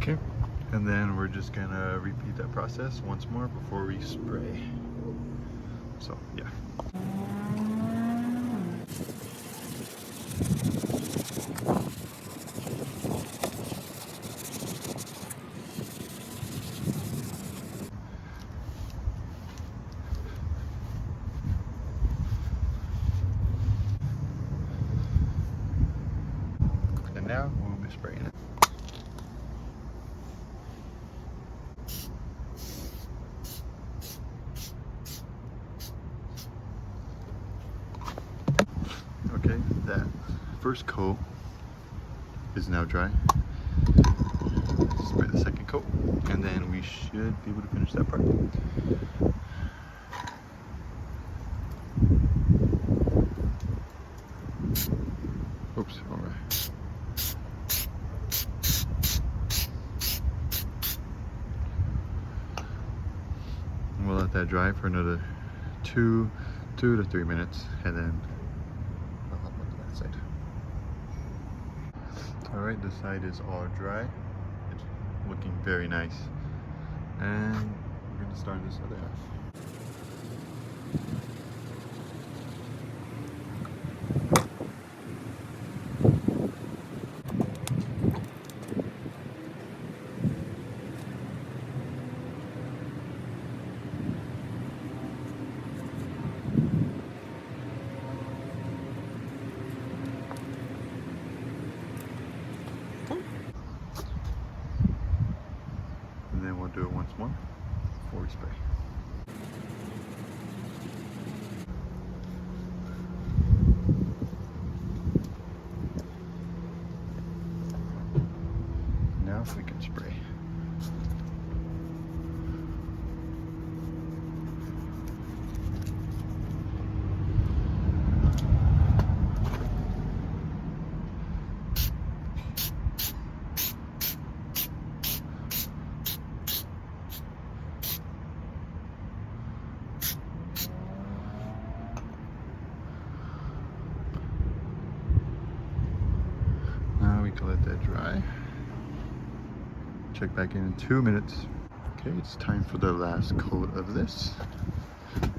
Okay, and then we're just gonna repeat that process once more before we spray. So yeah. And now we'll be spraying it. Okay, that first coat is now dry. Spray the second coat, and then we should be able to finish that part. Oops, all right. We'll let that dry for another 2 to 3 minutes, and then I'll hop onto that side. All right, this side is all dry. It's looking very nice. And we're gonna start this other half. And then we'll do it once more before we spray. Now we can spray. Now we can let that dry. Check back in 2 minutes. Okay, it's time for the last coat of this.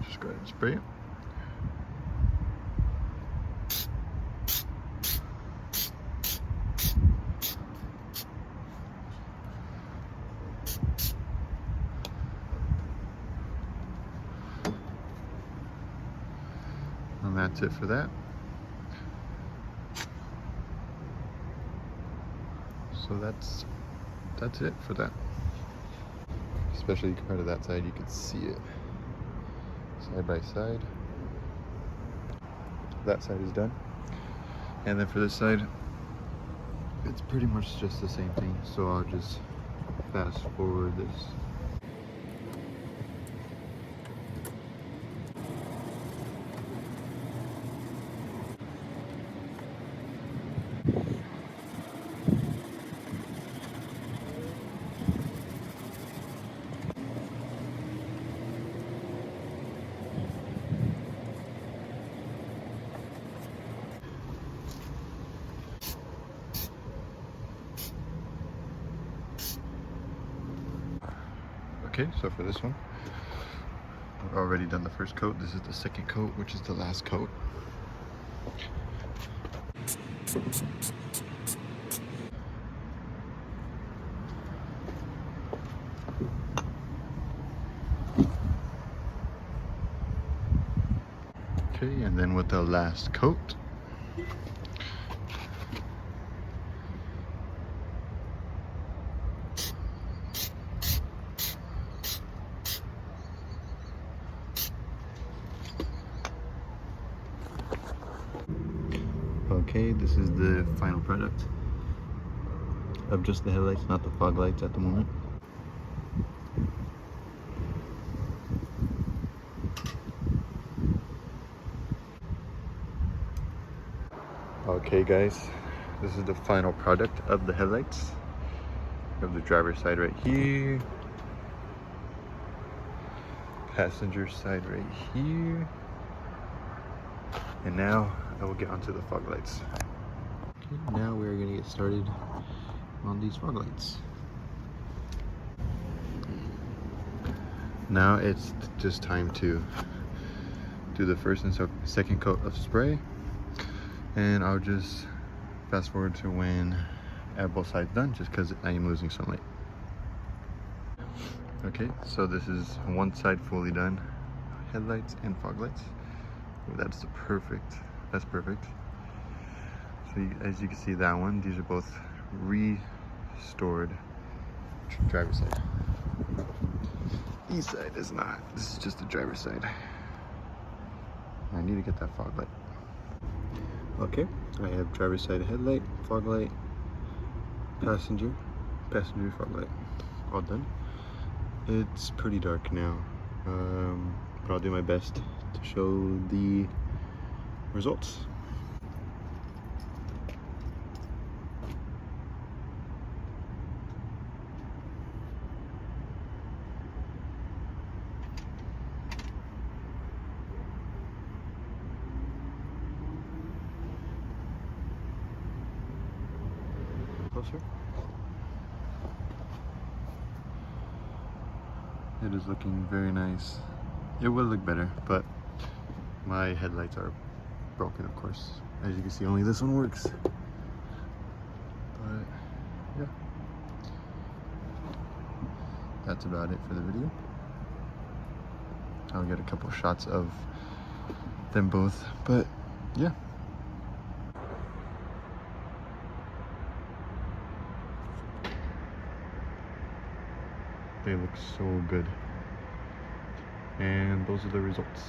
Just go ahead and spray it. And that's it for that. So that's it for that. Especially compared to that side, you can see it side by side. That side is done. And then for this side, it's pretty much just the same thing. So I'll just fast forward this. Okay, so for this one, we've already done the first coat. This is the second coat, which is the last coat. Okay, and then with the last coat, okay, this is the final product of just the headlights, not the fog lights at the moment. Okay guys, this is the final product of the headlights. We have the driver's side right here, passenger side right here, and now I will get onto the fog lights. Okay, now we're gonna get started on these fog lights. Now it's just time to do the first and second coat of spray, and I'll just fast forward to when I have both sides done, just because I am losing some light. Okay, so this is one side fully done, headlights and fog lights. Ooh, that's perfect. That's perfect. So as you can see, that one, these are both restored driver's side. East side is not. This is just the driver's side. I need to get that fog light. Okay, I have driver's side headlight, fog light, passenger fog light, all done. It's pretty dark now, but I'll do my best to show the results. Closer. It is looking very nice. It will look better, but my headlights are broken, of course. As you can see, only this one works. But yeah, that's about it for the video. I'll get a couple shots of them both, but yeah. They look so good. And those are the results.